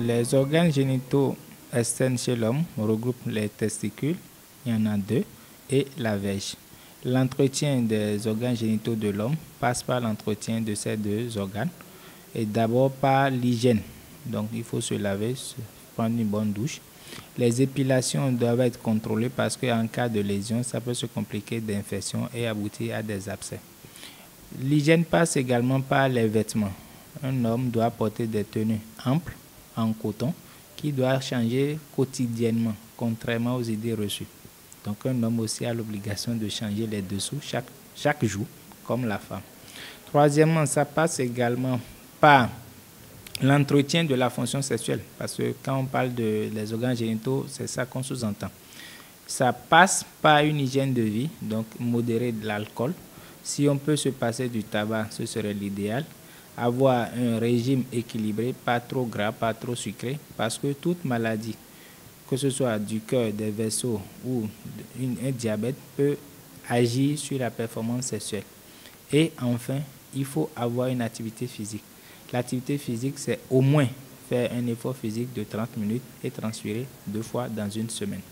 Les organes génitaux externes chez l'homme regroupent les testicules, il y en a 2, et la verge. L'entretien des organes génitaux de l'homme passe par l'entretien de ces 2 organes et d'abord par l'hygiène. Donc il faut se laver, prendre une bonne douche. Les épilations doivent être contrôlées parce qu'en cas de lésion, ça peut se compliquer d'infection et aboutir à des abcès. L'hygiène passe également par les vêtements. Un homme doit porter des tenues amples en coton qui doit changer quotidiennement, contrairement aux idées reçues. Donc un homme aussi a l'obligation de changer les dessous chaque jour, comme la femme. Troisièmement, ça passe également par l'entretien de la fonction sexuelle, parce que quand on parle des organes génitaux, c'est ça qu'on sous-entend. Ça passe par une hygiène de vie, donc modérer de l'alcool. Si on peut se passer du tabac, ce serait l'idéal. Avoir un régime équilibré, pas trop gras, pas trop sucré, parce que toute maladie, que ce soit du cœur, des vaisseaux ou un diabète, peut agir sur la performance sexuelle. Et enfin, il faut avoir une activité physique. L'activité physique, c'est au moins faire un effort physique de 30 minutes et transpirer 2 fois dans une semaine.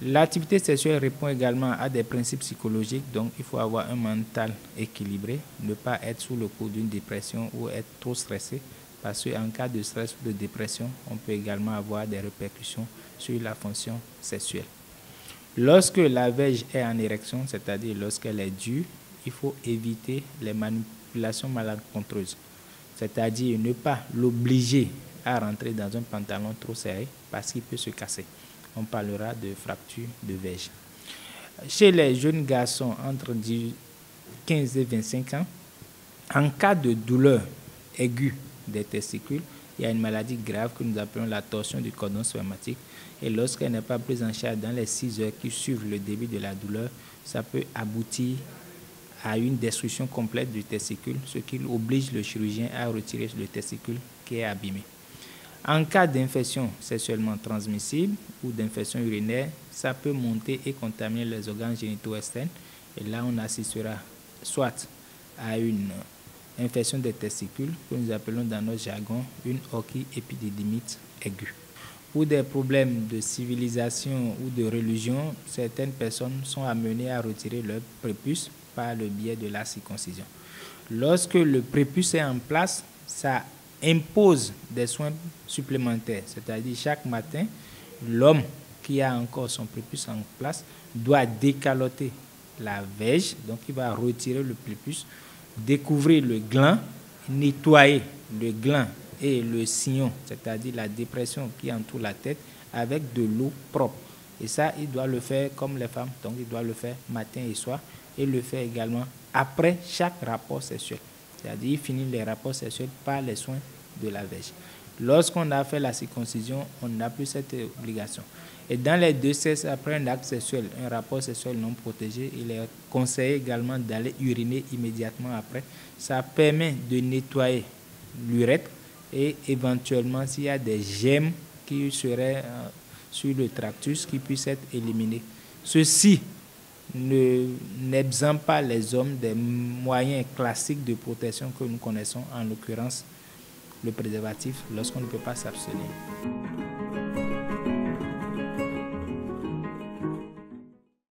L'activité sexuelle répond également à des principes psychologiques, donc il faut avoir un mental équilibré, ne pas être sous le coup d'une dépression ou être trop stressé, parce qu'en cas de stress ou de dépression, on peut également avoir des répercussions sur la fonction sexuelle. Lorsque la verge est en érection, c'est-à-dire lorsqu'elle est dure, il faut éviter les manipulations malencontreuses, c'est-à-dire ne pas l'obliger à rentrer dans un pantalon trop serré parce qu'il peut se casser. On parlera de fracture de verge. Chez les jeunes garçons entre 15 et 25 ans, en cas de douleur aiguë des testicules, il y a une maladie grave que nous appelons la torsion du cordon spermatique. Et lorsqu'elle n'est pas prise en charge dans les 6 heures qui suivent le début de la douleur, ça peut aboutir à une destruction complète du testicule, ce qui oblige le chirurgien à retirer le testicule qui est abîmé. En cas d'infection sexuellement transmissible ou d'infection urinaire, ça peut monter et contaminer les organes génitaux externes. Et là, on assistera soit à une infection des testicules, que nous appelons dans notre jargon une orchidépididymite aiguë. Pour des problèmes de civilisation ou de religion, certaines personnes sont amenées à retirer leur prépuce par le biais de la circoncision. Lorsque le prépuce est en place, ça impose des soins supplémentaires, c'est-à-dire chaque matin, l'homme qui a encore son prépuce en place doit décaloter la verge, donc il va retirer le prépuce, découvrir le gland, nettoyer le gland et le sillon, c'est-à-dire la dépression qui entoure la tête, avec de l'eau propre. Et ça, il doit le faire comme les femmes, donc il doit le faire matin et soir, et le faire également après chaque rapport sexuel. C'est-à-dire, il finit les rapports sexuels par les soins de la verge. Lorsqu'on a fait la circoncision, on n'a plus cette obligation. Et dans les 2 sexes, après un acte sexuel, un rapport sexuel non protégé, il est conseillé également d'aller uriner immédiatement après. Ça permet de nettoyer l'urètre et éventuellement, s'il y a des gemmes qui seraient sur le tractus, qui puissent être éliminés. Ceci n'exempte pas les hommes des moyens classiques de protection que nous connaissons, en l'occurrence le préservatif, lorsqu'on ne peut pas s'abstenir.